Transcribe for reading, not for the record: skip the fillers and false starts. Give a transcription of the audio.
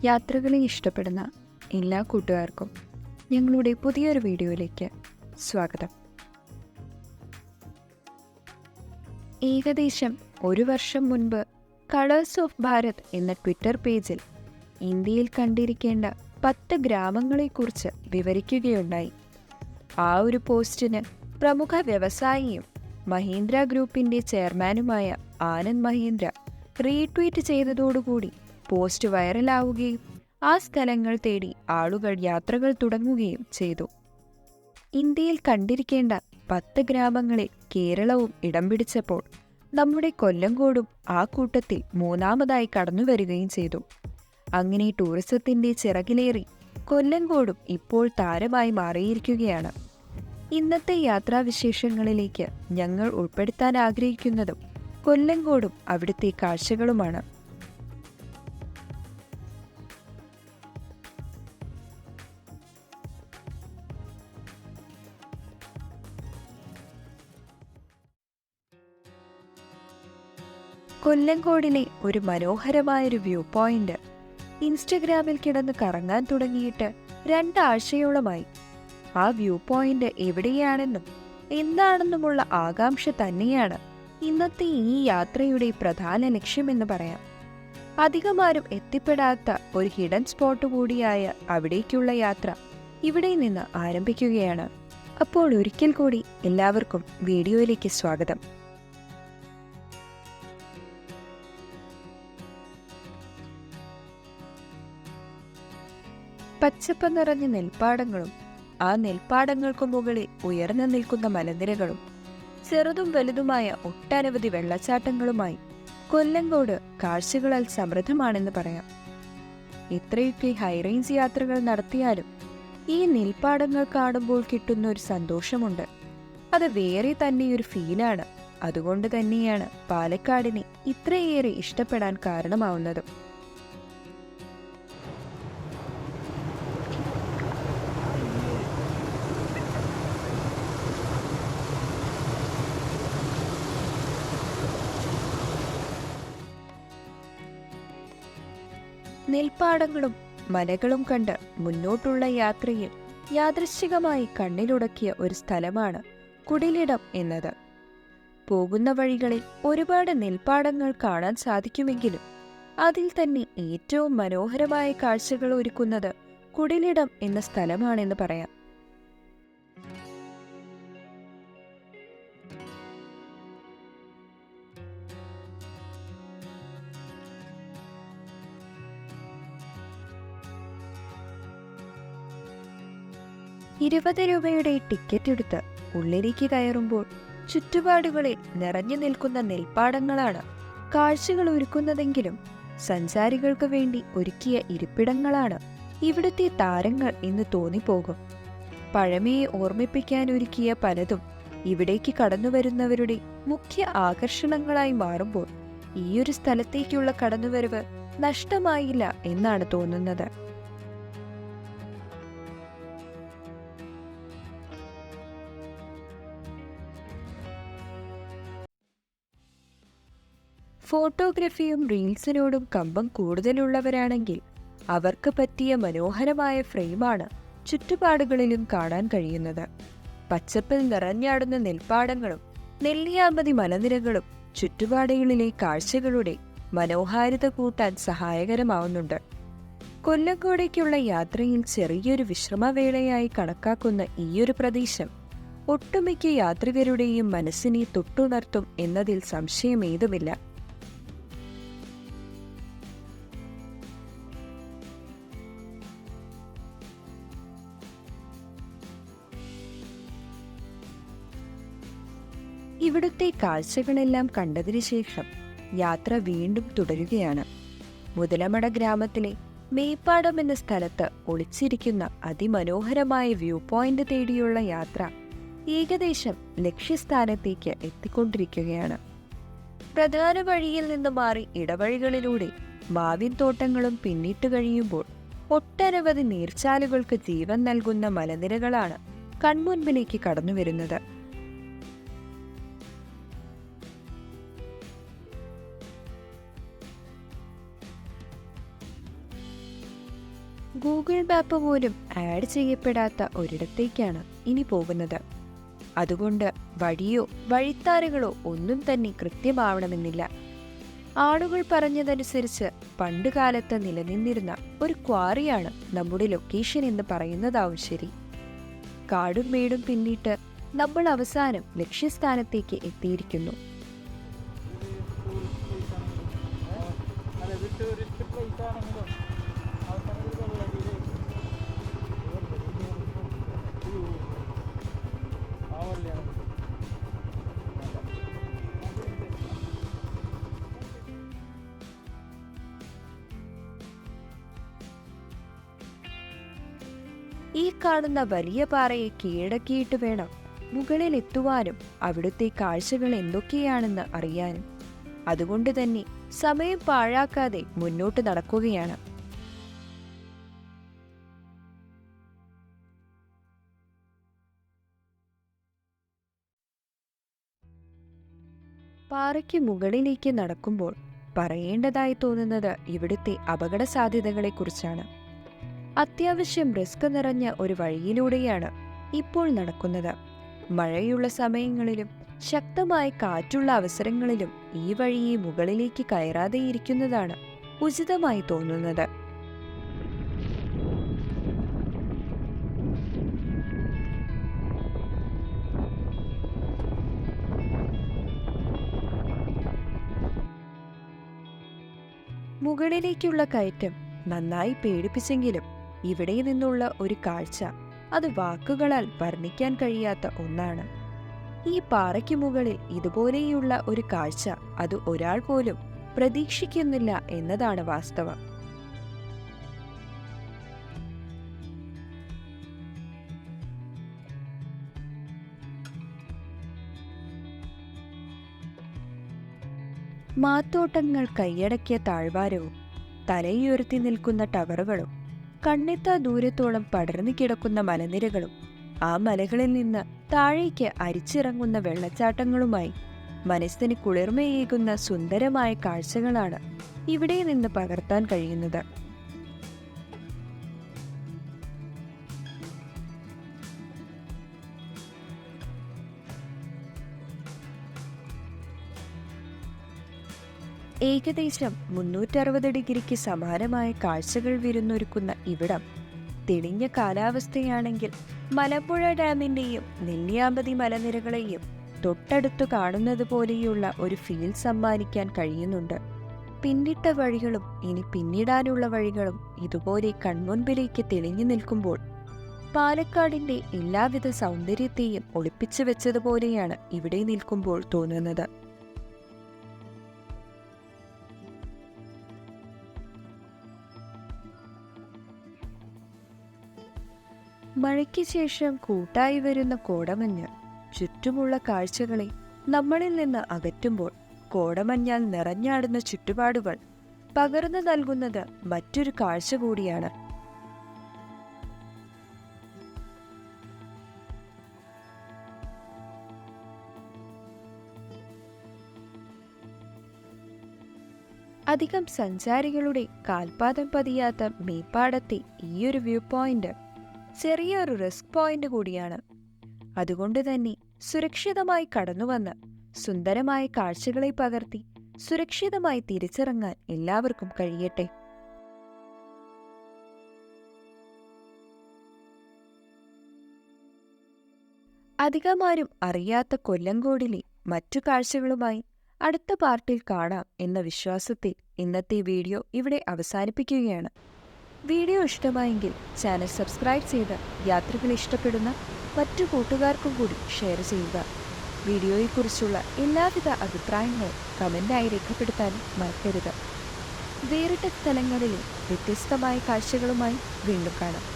യാത്രകളെ ഇഷ്ടപ്പെടുന്ന എല്ലാ കൂട്ടുകാർക്കും ഞങ്ങളുടെ പുതിയൊരു വീഡിയോയിലേക്ക് സ്വാഗതം. ഏകദേശം ഒരു വർഷം മുൻപ് കളേഴ്സ് ഓഫ് ഭാരത് എന്ന ട്വിറ്റർ പേജിൽ ഇന്ത്യയിൽ കണ്ടിരിക്കേണ്ട 10 ഗ്രാമങ്ങളെക്കുറിച്ച് വിവരിക്കുകയുണ്ടായി. ആ ഒരു പോസ്റ്റിന് പ്രമുഖ വ്യവസായിയും മഹീന്ദ്ര ഗ്രൂപ്പിന്റെ ചെയർമാനുമായ ആനന്ദ് മഹീന്ദ്ര റീട്വീറ്റ് ചെയ്തതോടുകൂടി പോസ്റ്റ് വൈറലാവുകയും ആ സ്ഥലങ്ങൾ തേടി ആളുകൾ യാത്രകൾ തുടങ്ങുകയും ചെയ്തു. ഇന്ത്യയിൽ കണ്ടിരിക്കേണ്ട 10 ഗ്രാമങ്ങളിൽ കേരളവും ഇടം പിടിച്ചപ്പോൾ നമ്മുടെ കൊല്ലങ്കോടും ആ കൂട്ടത്തിൽ മൂന്നാമതായി കടന്നുവരികയും ചെയ്തു. അങ്ങനെ ടൂറിസത്തിന്റെ ചിറകിലേറി കൊല്ലങ്കോടും ഇപ്പോൾ താരമായി മാറിയിരിക്കുകയാണ്. ഇന്നത്തെ യാത്രാവിശേഷങ്ങളിലേക്ക് ഞങ്ങൾ ഉൾപ്പെടുത്താൻ ആഗ്രഹിക്കുന്നതും കൊല്ലങ്കോടും അവിടുത്തെ കാഴ്ചകളുമാണ്. കൊല്ലങ്കോടിലെ ഒരു മനോഹരമായൊരു വ്യൂ പോയിന്റ് ഇൻസ്റ്റഗ്രാമിൽ കിടന്ന് കറങ്ങാൻ തുടങ്ങിയിട്ട് 2 ആഴ്ചയോളമായി. ആ വ്യൂ പോയിന്റ് എവിടെയാണെന്നും എന്താണെന്നുമുള്ള ആകാംക്ഷ തന്നെയാണ് ഇന്നത്തെ ഈ യാത്രയുടെ പ്രധാന ലക്ഷ്യമെന്ന് പറയാം. അധികമാരും എത്തിപ്പെടാത്ത ഒരു ഹിഡൻ സ്പോട്ട് കൂടിയായ അവിടേക്കുള്ള യാത്ര ഇവിടെ നിന്ന് ആരംഭിക്കുകയാണ്. അപ്പോൾ ഒരിക്കൽ കൂടി എല്ലാവർക്കും വീഡിയോയിലേക്ക് സ്വാഗതം. പച്ചപ്പ് നിറഞ്ഞ നെൽപ്പാടങ്ങളും ആ നെൽപ്പാടങ്ങൾക്കു മുകളിൽ ഉയർന്നു നിൽക്കുന്ന മലനിരകളും ചെറുതും വലുതുമായ ഒട്ടനവധി വെള്ളച്ചാട്ടങ്ങളുമായി കൊല്ലങ്കോട് കാഴ്ചകളാൽ സമൃദ്ധമാണെന്ന് പറയാം. ഇത്രയൊക്കെ ഹൈറേഞ്ച് യാത്രകൾ നടത്തിയാലും ഈ നെൽപ്പാടങ്ങൾ കാണുമ്പോൾ കിട്ടുന്ന ഒരു സന്തോഷമുണ്ട്. അത് വേറെ തന്നെയൊരു ഫീലാണ്. അതുകൊണ്ട് തന്നെയാണ് പാലക്കാടിനെ ഇത്രയേറെ ഇഷ്ടപ്പെടാൻ കാരണമാവുന്നതും. നെൽപ്പാടങ്ങളും മലകളും കണ്ട് മുന്നോട്ടുള്ള യാത്രയിൽ യാദൃശ്ചികമായി കണ്ണിലുടക്കിയ ഒരു സ്ഥലമാണ് കുടിലിടം എന്നത്. പോകുന്ന വഴികളിൽ ഒരുപാട് നെൽപ്പാടങ്ങൾ കാണാൻ സാധിക്കുമെങ്കിലും അതിൽ തന്നെ ഏറ്റവും മനോഹരമായ കാഴ്ചകൾ ഒരുക്കുന്നത് കുടിലിടം എന്ന സ്ഥലമാണെന്ന് പറയാം. ₹20 ടിക്കറ്റ് എടുത്ത് ഉള്ളിലേക്ക് കയറുമ്പോൾ ചുറ്റുപാടുകളിൽ നിറഞ്ഞു നിൽക്കുന്ന നെൽപ്പാടങ്ങളാണ് കാഴ്ചകൾ ഒരുക്കുന്നതെങ്കിലും സഞ്ചാരികൾക്ക് വേണ്ടി ഒരുക്കിയ ഇരിപ്പിടങ്ങളാണ് ഇവിടുത്തെ താരങ്ങൾ എന്ന് തോന്നിപ്പോകും. പഴമയെ ഓർമ്മിപ്പിക്കാൻ ഒരുക്കിയ പലതും ഇവിടേക്ക് കടന്നുവരുന്നവരുടെ മുഖ്യ ആകർഷണങ്ങളായി മാറുമ്പോൾ ഈയൊരു സ്ഥലത്തേക്കുള്ള കടന്നുവരവ് നഷ്ടമായില്ല എന്നാണ് തോന്നുന്നത്. ഫോട്ടോഗ്രഫിയും റീൽസിനോടും കമ്പം കൂടുതലുള്ളവരാണെങ്കിൽ അവർക്ക് പറ്റിയ മനോഹരമായ ഫ്രെയിമാണ് ചുറ്റുപാടുകളിലും കാണാൻ കഴിയുന്നത്. പച്ചപ്പിൽ നിറഞ്ഞാടുന്ന നെൽപ്പാടങ്ങളും നെല്ലിയാമ്പതി മലനിരകളും ചുറ്റുപാടുകളിലെ കാഴ്ചകളുടെ മനോഹാരിത കൂട്ടാൻ സഹായകരമാവുന്നുണ്ട്. കൊല്ലങ്കോടേക്കുള്ള യാത്രയിൽ ചെറിയൊരു വിശ്രമവേളയായി കണക്കാക്കുന്ന ഈയൊരു പ്രദേശം ഒട്ടുമിക്ക യാത്രികരുടെയും മനസ്സിനെ തൊട്ടുണർത്തും എന്നതിൽ സംശയമേതുമില്ല. ഇവിടുത്തെ കാഴ്ചകളെല്ലാം കണ്ടതിനു ശേഷം യാത്ര വീണ്ടും തുടരുകയാണ്. മുതലമട ഗ്രാമത്തിലെ മേപ്പാടം എന്ന സ്ഥലത്ത് ഒളിച്ചിരിക്കുന്ന അതിമനോഹരമായ വ്യൂ പോയിന്റ് തേടിയുള്ള യാത്ര ഏകദേശം ലക്ഷ്യസ്ഥാനത്തേക്ക് എത്തിക്കൊണ്ടിരിക്കുകയാണ്. പ്രധാന വഴിയിൽ നിന്ന് മാറി ഇടവഴികളിലൂടെ മാവിൻ തോട്ടങ്ങളും പിന്നിട്ട് കഴിയുമ്പോൾ ഒട്ടനവധി നീർച്ചാലുകൾക്ക് ജീവൻ നൽകുന്ന മലനിരകളാണ് കൺമുൻപിലേക്ക് കടന്നുവരുന്നത്. ഗൂഗിൾ മാപ്പ് പോലും ആഡ് ചെയ്യപ്പെടാത്ത ഒരിടത്തേക്കാണ് ഇനി പോകുന്നത്. അതുകൊണ്ട് വഴിയോ വഴിത്താരകളോ ഒന്നും തന്നെ കൃത്യമാവണമെന്നില്ല. ആളുകൾ പറഞ്ഞതനുസരിച്ച് പണ്ടുകാലത്ത് നിലനിന്നിരുന്ന ഒരു ക്വാറിയാണ് നമ്മുടെ ലൊക്കേഷൻ എന്ന് പറയുന്നതാവും ശരി. കാടും മേടും പിന്നിട്ട് നമ്മൾ അവസാനം ലക്ഷ്യസ്ഥാനത്തേക്ക് എത്തിയിരിക്കുന്നു. ഈ കാണുന്ന വലിയ പാറയെ കീഴടക്കിയിട്ട് വേണം മുകളിലെത്തുവാനും അവിടുത്തെ കാഴ്ചകൾ എന്തൊക്കെയാണെന്ന് അറിയാനും. അതുകൊണ്ട് തന്നെ സമയം പാഴാക്കാതെ മുന്നോട്ട് നടക്കുകയാണ്. പാറയ്ക്ക് മുകളിലേക്ക് നടക്കുമ്പോൾ പറയേണ്ടതായി തോന്നുന്നത് ഇവിടുത്തെ അപകട സാധ്യതകളെക്കുറിച്ചാണ്. അത്യാവശ്യം റിസ്ക് നിറഞ്ഞ ഒരു വഴിയിലൂടെയാണ് ഇപ്പോൾ നടക്കുന്നത്. മഴയുള്ള സമയങ്ങളിലും ശക്തമായ കാറ്റുള്ള അവസരങ്ങളിലും ഈ വഴിയെ മുകളിലേക്ക് കയറാതെയിരിക്കുന്നതാണ് ഉചിതമായി തോന്നുന്നത്. മുകളിലേക്കുള്ള കയറ്റം നന്നായി പേടിപ്പിച്ചെങ്കിലും ഇവിടെ നിന്നുള്ള ഒരു കാഴ്ച അത് വാക്കുകളാൽ വർണ്ണിക്കാൻ കഴിയാത്ത ഒന്നാണ്. ഈ പാറയ്ക്ക് മുകളിൽ ഇതുപോലെയുള്ള ഒരു കാഴ്ച അത് ഒരാൾ പോലും പ്രതീക്ഷിക്കുന്നില്ല എന്നതാണ് വാസ്തവം. മാത്തോട്ടങ്ങൾ കൈയടക്കിയ താഴ്വാരവും തലയുയർത്തി നിൽക്കുന്ന ടവറുകളും കണ്ണെത്താ ദൂരത്തോളം പടർന്നു കിടക്കുന്ന മലനിരകളും ആ മലകളിൽ നിന്ന് താഴേക്ക് അരിച്ചിറങ്ങുന്ന വെള്ളച്ചാട്ടങ്ങളുമായി മനസ്സിന് കുളിർമയേകുന്ന സുന്ദരമായ കാഴ്ചകളാണ് ഇവിടെ നിന്ന് പകർത്താൻ കഴിയുന്നത്. ഏകദേശം 360 ഡിഗ്രിക്ക് സമാനമായ കാഴ്ചകൾ വിരുന്നൊരുക്കുന്ന ഇവിടം തെളിഞ്ഞ കാലാവസ്ഥയാണെങ്കിൽ മലമ്പുഴ ഡാമിന്റെയും നെല്ലിയാമ്പതി മലനിരകളെയും തൊട്ടടുത്തു കാണുന്നത് പോലെയുള്ള ഒരു ഫീൽ സമ്മാനിക്കാൻ കഴിയുന്നുണ്ട്. പിന്നിട്ട വഴികളും ഇനി പിന്നിടാനുള്ള വഴികളും ഇതുപോലെ കൺമുൻപിലേക്ക് തെളിഞ്ഞു നിൽക്കുമ്പോൾ പാലക്കാടിന്റെ എല്ലാവിധ സൗന്ദര്യത്തെയും ഒളിപ്പിച്ചു വെച്ചതുപോലെയാണ് ഇവിടെ നിൽക്കുമ്പോൾ തോന്നുന്നത്. മഴയ്ക്ക് ശേഷം കൂട്ടായി വരുന്ന കോടമഞ്ഞ് ചുറ്റുമുള്ള കാഴ്ചകളെ നമ്മളിൽ നിന്ന് അകറ്റുമ്പോൾ കോടമഞ്ഞാൽ നിറഞ്ഞാടുന്ന ചുറ്റുപാടുകൾ പകർന്നു നൽകുന്നത് മറ്റൊരു കാഴ്ച കൂടിയാണ്. അധികം സഞ്ചാരികളുടെ കാൽപാദം പതിയാത്ത മേപ്പാടത്തെ ഈയൊരു വ്യൂ പോയിന്റ് ചെറിയൊരു റിസ്ക് പോയിന്റ് കൂടിയാണ്. അതുകൊണ്ട് തന്നെ സുരക്ഷിതമായി കടന്നുവന്ന് സുന്ദരമായ കാഴ്ചകളെ പകർത്തി സുരക്ഷിതമായി തിരിച്ചിറങ്ങാൻ എല്ലാവർക്കും കഴിയട്ടെ. അധികമാരും അറിയാത്ത കൊല്ലങ്കോടിലെ മറ്റു കാഴ്ചകളുമായി അടുത്ത പാർട്ടിൽ കാണാം എന്ന വിശ്വാസത്തിൽ ഇന്നത്തെ വീഡിയോ ഇവിടെ അവസാനിപ്പിക്കുകയാണ്. വീഡിയോ ഇഷ്ടമായെങ്കിൽ ചാനൽ സബ്സ്ക്രൈബ് ചെയ്ത് യാത്രകൾ ഇഷ്ടപ്പെടുന്ന മറ്റു കൂട്ടുകാർക്കും കൂടി ഷെയർ ചെയ്യുക. വീഡിയോയെക്കുറിച്ചുള്ള എല്ലാവിധ അഭിപ്രായങ്ങളും കമൻ്റായി രേഖപ്പെടുത്താനും മറക്കരുത്. വേറിട്ട സ്ഥലങ്ങളിലെ വ്യത്യസ്തമായ കാഴ്ചകളുമായി വീണ്ടും കാണാം.